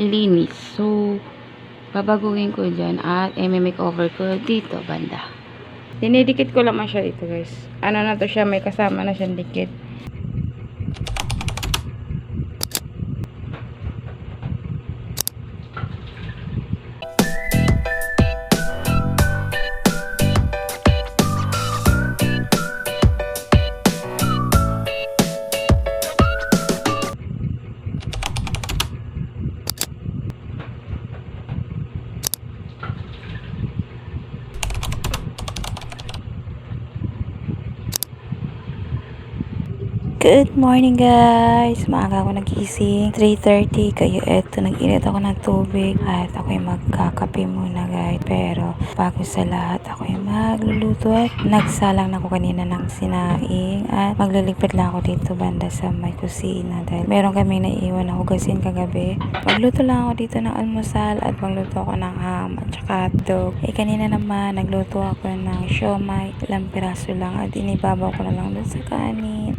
lilinis. So, babaguhin ko dyan at i-makeover ko dito banda. Dinidikit ko lang siya dito guys. Ano na to siya, may kasama na siyang dikit. Good morning guys! Maaga ako nagising. 3:30. Kaya eto, nag-init ako ng tubig. At ako'y magkakape muna guys. Pero bago sa lahat, ako'y magluluto. At nagsalang na ako kanina ng sinaing. At maglilipat lang ako dito banda sa may kusina. Dahil meron kaming naiiwan na hugasin kagabi. Magluto lang ako dito ng almusal. At magluto ako ng ham at saka hotdog. Kanina naman, nagluto ako ng siomay. Ilang piraso lang. At inibabaw ko na lang dun sa kanin.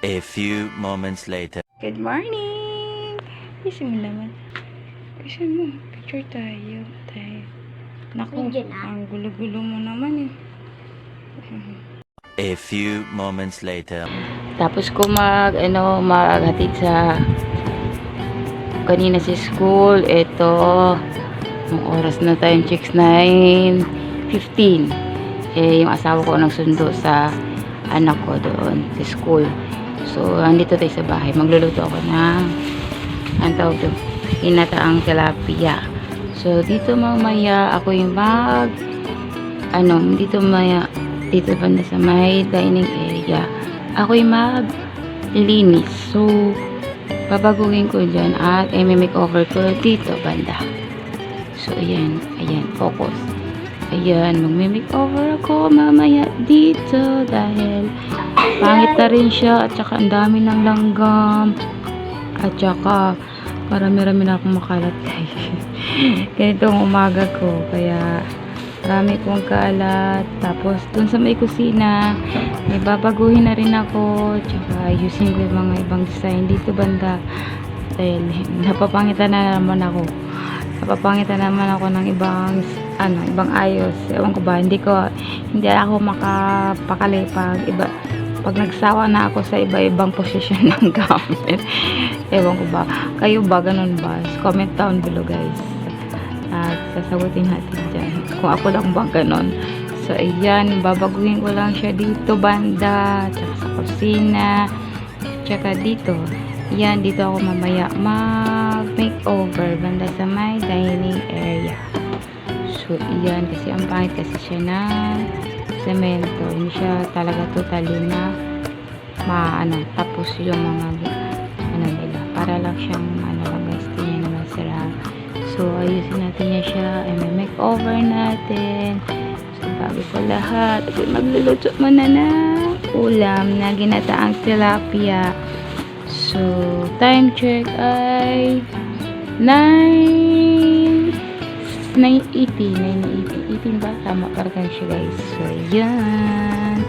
A few moments later. Good morning! Kasi mo naman. Kasi mo, picture tayo. Naku, ang gulo-gulo mo naman eh. A few moments later. Tapos ko maghatid sa kanina sa school. Ito, ang oras na time checks 9:15. Yung asawa ko nagsundo sa anak ko doon sa school. So, andito tayo sa bahay. Magluluto ako ng ang tawag doon, inataang tilapia. So, dito mamaya ako yung dito banda sa may dining area. Ako yung maglinis. So, babaguhin ko dyan at i-makeover ko dito banda. So, ayan, focus. Ayan, mag-makeover ako mamaya dito dahil pangit na rin siya at saka ang dami ng langgam at saka marami-rami na akong makalat guys. Ganitong umaga ko, kaya marami kong kalat. Tapos dun sa may kusina may babaguhin na rin ako, tsaka ayusin ko yung mga ibang design dito banda dahil napapangitan naman ako ng ibang ayos. Ewan ko ba, hindi ako makapakali pag nagsawa na ako sa iba-ibang posisyon ng gamit. Ewan ko ba, kayo ba, ganun ba? Comment down below guys at sasagutin natin dyan kung ako lang ba ganun. So ayan, babaguhin ko lang siya dito banda, tsaka sa kusina, tsaka dito. Ayan, dito ako mamaya mag-makeover banda sa my dining area. So ayan, kasi ang pangit kasi siya ng semento, hindi siya talaga totally na tapos yung mga nila, para lang siyang lang guys, tingnan naman sarap. So ayusin natin niya siya, i-makeover natin. So bago ko lahat, ako magluluto muna na ulam na ginataang tilapia. So time check ay 9:18 ba? Tama, parang siya guys. So yan,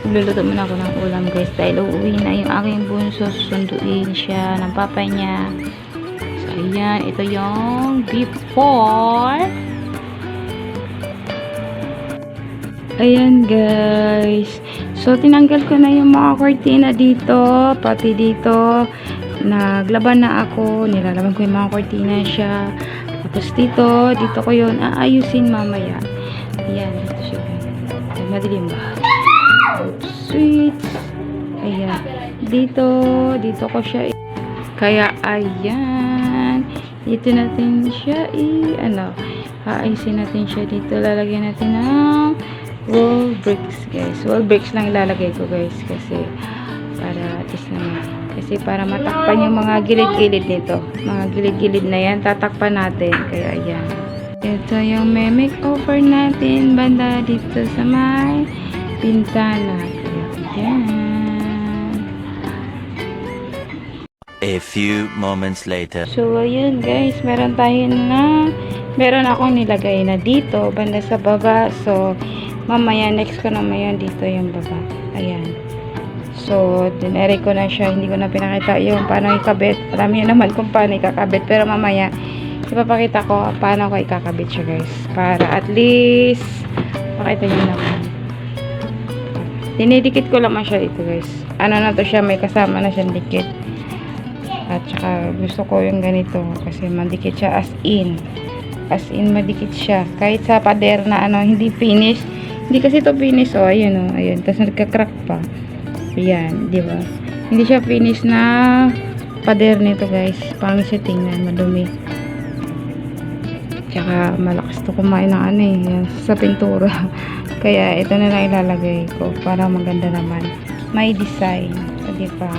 magluluto muna ako ng ulam guys dahil uuwi na yung aking bunso. Susunduin siya ng papa niya. So ayan, ito yung before. Ayan guys, so tinanggal ko na yung mga cortina dito, pati dito naglaban na ako, nilalaban ko yung mga cortina siya. Tapos dito ko yun aayusin mamaya. Ayan, dito siya. Ay, madilim ba? Oops, sweet. Ayan, dito ko siya kaya ayan, dito natin siya aayusin natin siya dito. Lalagyan natin ng wall bricks guys. Wall bricks lang ilalagay ko guys kasi para at least naman, kasi para matakpan yung mga gilid-gilid nito, mga gilid-gilid na yan tatakpan natin. Kaya ayan, ito yung makeover natin banda dito sa may pintana. Kaya ayan. A few moments later. So ayun guys, meron akong nilagay na dito banda sa baba. So mamaya next ko naman yun, dito yung baba. Ayan. So, dinere ko na siya. Hindi ko na pinakita yung paano ikabit. Alam niyo naman kung paano ikakabit. Pero mamaya, ipapakita ko paano ko ikakabit siya guys. Para at least, pakita niyo naman. Dinidikit ko naman siya dito guys. Ano na to siya, may kasama na siyang dikit. At saka, gusto ko yung ganito. Kasi mandikit siya as in. As in, madikit siya. Kahit sa pader na hindi finish. Hindi kasi to finish. O, ayun o. Ayun. Tapos nagka-crack pa. Ayan, di ba? Hindi siya finish na pader nito guys. Pangit siya tingnan, madumi. Tsaka malakas to kumain ng sa pintura. Kaya ito na lang ilalagay ko para maganda naman. May design, di ba?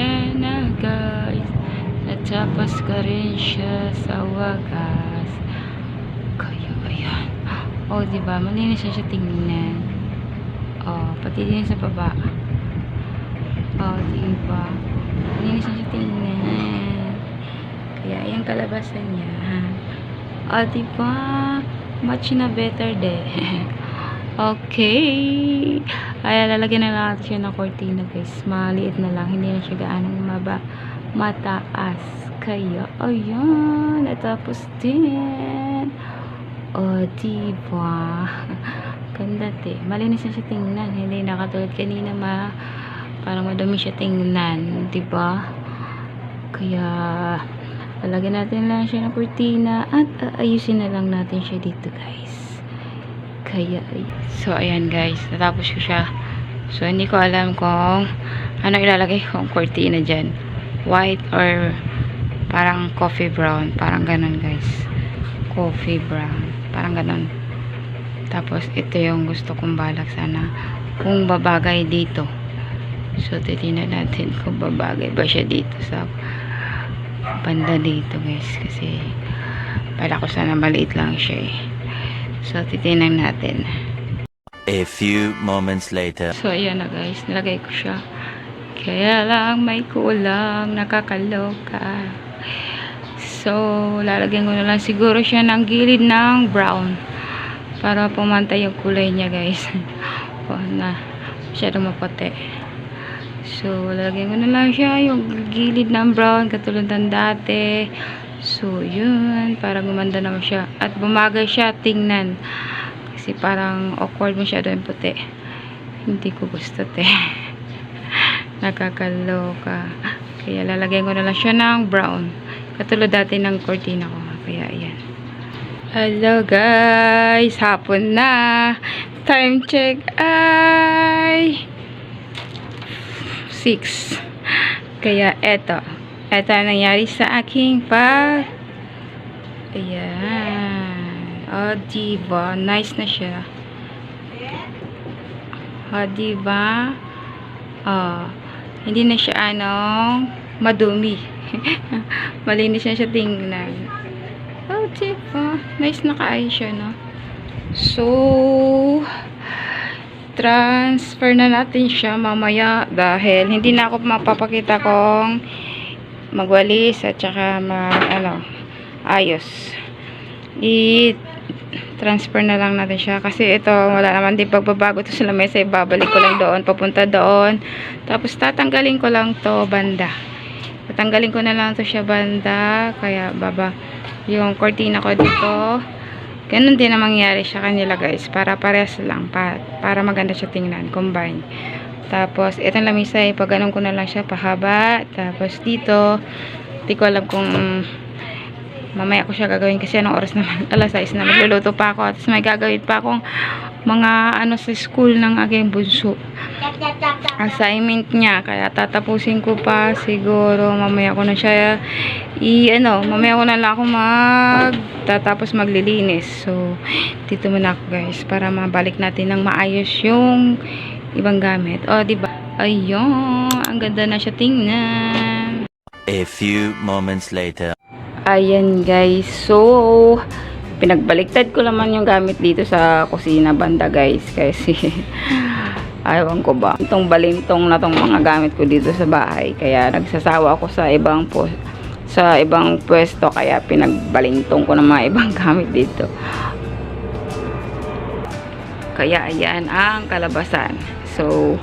Ayan na guys. Natapos ka rin siya sa wagas. Kaya ayan. O diba, malinis na siya tingnan. O, pati din sa baba. O, diba. Malinis na siya tingnan. Kaya ayan kalabasan niya. O, diba. Much na better din. Okay. Ay, lalagyan na lang natin siya ng cortina guys. Maliit na lang. Hindi na siya gaanong mataas. Kaya, ayan. Natapos din. O, diba? Ganda te. Malinis na siya tingnan. Hindi na katulad kanina parang madumi siya tingnan. Diba? Kaya, lalagyan natin lang siya ng cortina at ayusin na lang natin siya dito guys. Kaya, so ayan guys, natapos ko siya. So hindi ko alam kung ano ilalagay kong cortina dyan, white or parang coffee brown, parang ganon guys, coffee brown, parang ganon. Tapos ito yung gusto kong balak sana kung babagay dito. So titingnan natin kung babagay ba siya dito sa banda dito guys, kasi para ko sana maliit lang siya eh. So, titingnan natin. A few moments later. So, ayan na guys. Nilagay ko siya. Kaya lang may kulang. Nakakaloka. So, lalagyan ko na lang siguro siya ng gilid ng brown. Para pumantay yung kulay niya guys. O, na. Masyadong maputi. So, lalagyan ko na lang siya yung gilid ng brown. Katulad ng dati. So, yun. Para gumanda naman siya. At bumagay siya, tingnan. Kasi parang awkward masyado yung puti. Hindi ko gusto, te. Nakakaloka. Kaya lalagyan ko na lang siya ng brown. Katulad dati ng cortina ko. Kaya, ayan. Hello, guys. Hapon na. Time check ay 6. Kaya, eto. Ito ang nangyari sa aking ayan. O, diba? Nice na siya. O, diba? O, hindi na siya, madumi. Malinis na siya tingnan. O, diba? Nice na kaayos siya, no? So, transfer na natin siya mamaya dahil hindi na ako mapapakita kung magwalis at saka ayos. I-transfer na lang natin siya kasi ito wala naman din pagbabago to sa lamesa, ibabalik ko lang doon, papunta doon, tapos tatanggalin ko lang to banda, tatanggalin ko na lang to siya banda, kaya yung cortina ko dito, ganun din ang mangyari sa kanila guys, para parehas lang, para maganda siya tingnan, combine. Tapos, itong lamisa ay pag ganun ko na lang siya pahaba. Tapos, dito, hindi ko alam kung mamaya ko siya gagawin kasi anong oras naman. Alas 6 na, magluluto pa ako. Tapos, may gagawin pa akong mga sa school ng aking bunso. Assignment niya. Kaya, tatapusin ko pa siguro. Mamaya ko na siya mamaya ko na lang ako tatapos maglilinis. So, dito muna ako guys. Para mabalik natin ng maayos yung ibang gamit. O, diba? Ayun. Ang ganda na siya tingnan. A few moments later. Ayan, guys. So, pinagbaliktad ko naman yung gamit dito sa kusina banda, guys. Kasi, ayaw ko ba. Itong balintong na tong mga gamit ko dito sa bahay. Kaya, nagsasawa ako sa ibang pwesto. Kaya, pinagbalintong ko ng mga ibang gamit dito. Kaya, ayan ang kalabasan. So,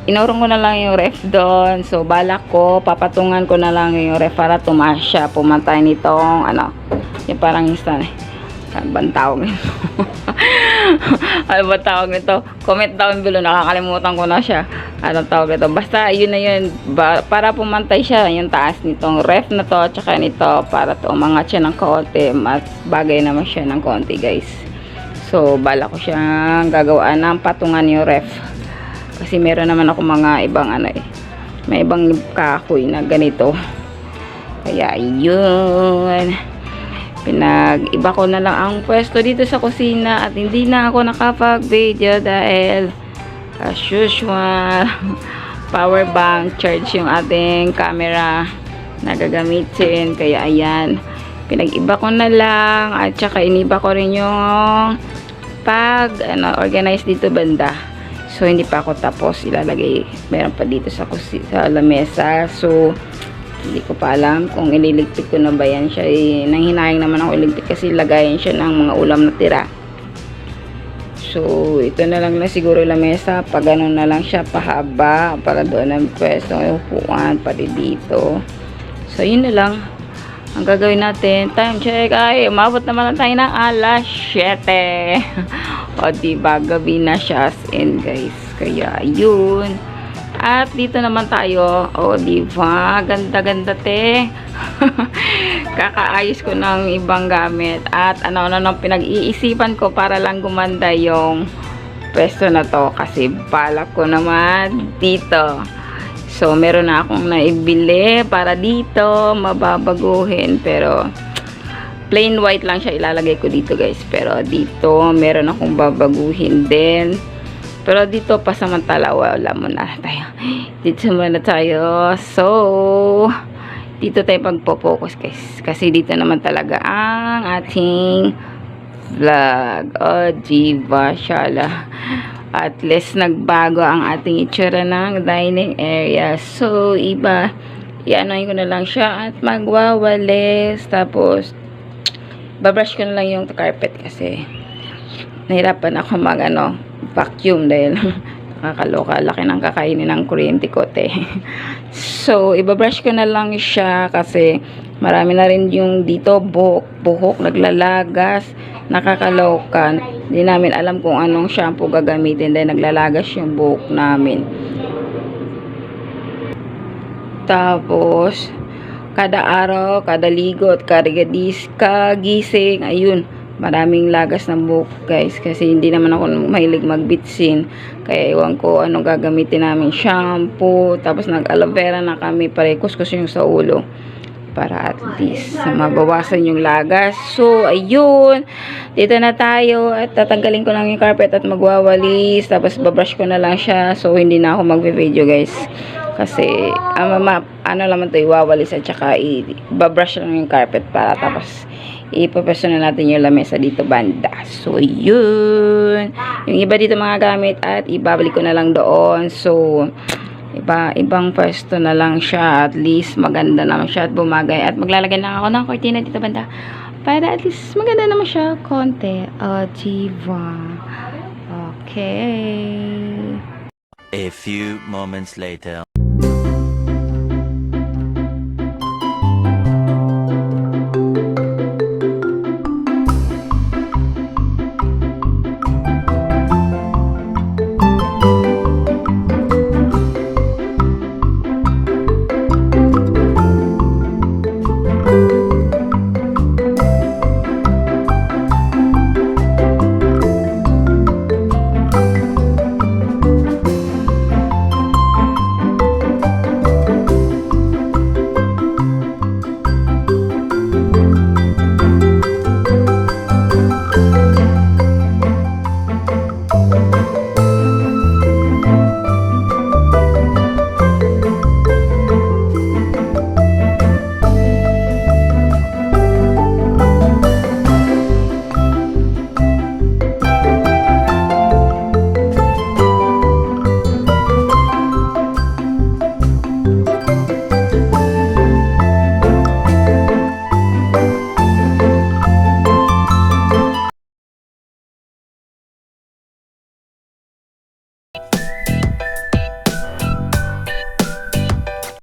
inurong ko na lang yung ref doon. So, balak ko, papatungan ko na lang yung ref para tumasya, pumantay nitong, yung parang instant, bang tawag nito? Ano ba tawag nito? Comment down below, nakakalimutan ko na siya. Anong tawag nito? Basta, yun na yun, para pumantay siya, yung taas nitong ref na to, tsaka nito, para umangat siya ng konti, mas bagay naman siya ng konti, guys. So, bala ko siyang gagawaan ng patungan yung ref. Kasi meron naman ako mga ibang may ibang kahoy na ganito. Kaya, yun. Pinag-iba ko na lang ang pwesto dito sa kusina at hindi na ako nakapag-video dahil as usual, power bank, charge yung ating camera na gagamitin. Kaya ayan, pinag-iba ko na lang at saka iniba ko rin yung organize dito banda. So hindi pa ako tapos ilalagay, meron pa dito sa lamesa. So hindi ko pa alam kung ililigpit ko na ba yan siya. Nanghinayang naman ako iligpit kasi lagayan siya ng mga ulam na tira. So ito na lang na siguro lamesa, pag ganun na lang siya pahaba para doon ang pwesto ng upuan pati dito. So yun na lang ang gagawin natin. Time check ay umabot naman tayo ng alas 7. O diba, gabi na siya as in guys. Kaya yun. At dito naman tayo. O diba, ganda-ganda te. Kakaayos ko ng ibang gamit. At ano-ano nang pinag-iisipan ko para lang gumanda yung pwesto na to. Kasi balak ko naman dito. So, meron na akong naibili para dito, mababaguhin. Pero, plain white lang siya ilalagay ko dito guys. Pero dito, meron akong babaguhin din. Pero dito, pasamantala, wala muna tayo. Dito muna tayo. So, dito tayo pagpo-focus guys. Kasi dito naman talaga ang ating vlog. O, diba, shala. At least nagbago ang ating itsura ng dining area. So, iba, i-anoin ko na lang siya at magwawalis. Tapos, babrush ko na lang yung carpet kasi nahirapan ako vacuum dahil nakakaloka. Laki ng kakainin ng kuryente ko, te. So, ibabrush ko na lang siya kasi marami na rin yung dito buhok, naglalagas, nakakaloka. Hindi namin alam kung anong shampoo gagamitin dahil naglalagas yung buhok namin. Tapos, kada araw, kada ligot, kada gising, ayun, maraming lagas ng buhok guys kasi hindi naman ako mahilig magbitsin, kaya iwan ko anong gagamitin namin shampoo. Tapos nag aloe vera na kami para kuskus yung sa ulo para at least mabawasan yung lagas. So ayun, dito na tayo at tatanggalin ko lang yung carpet at magwawalis, tapos babrush ko na lang siya. So hindi na ako magbe-video guys kasi ano naman to, iwawalis at saka babrush lang yung carpet para tapos ipapeso na natin yung lamesa dito banda. So yun, yung iba dito mga gamit at ibabalik ko na lang doon. So ibang pwesto na lang siya, at least maganda naman siya at bumagay. At maglalagay na ako ng cortina dito banda para at least maganda naman siya konti. O diba, okay. A few moments later.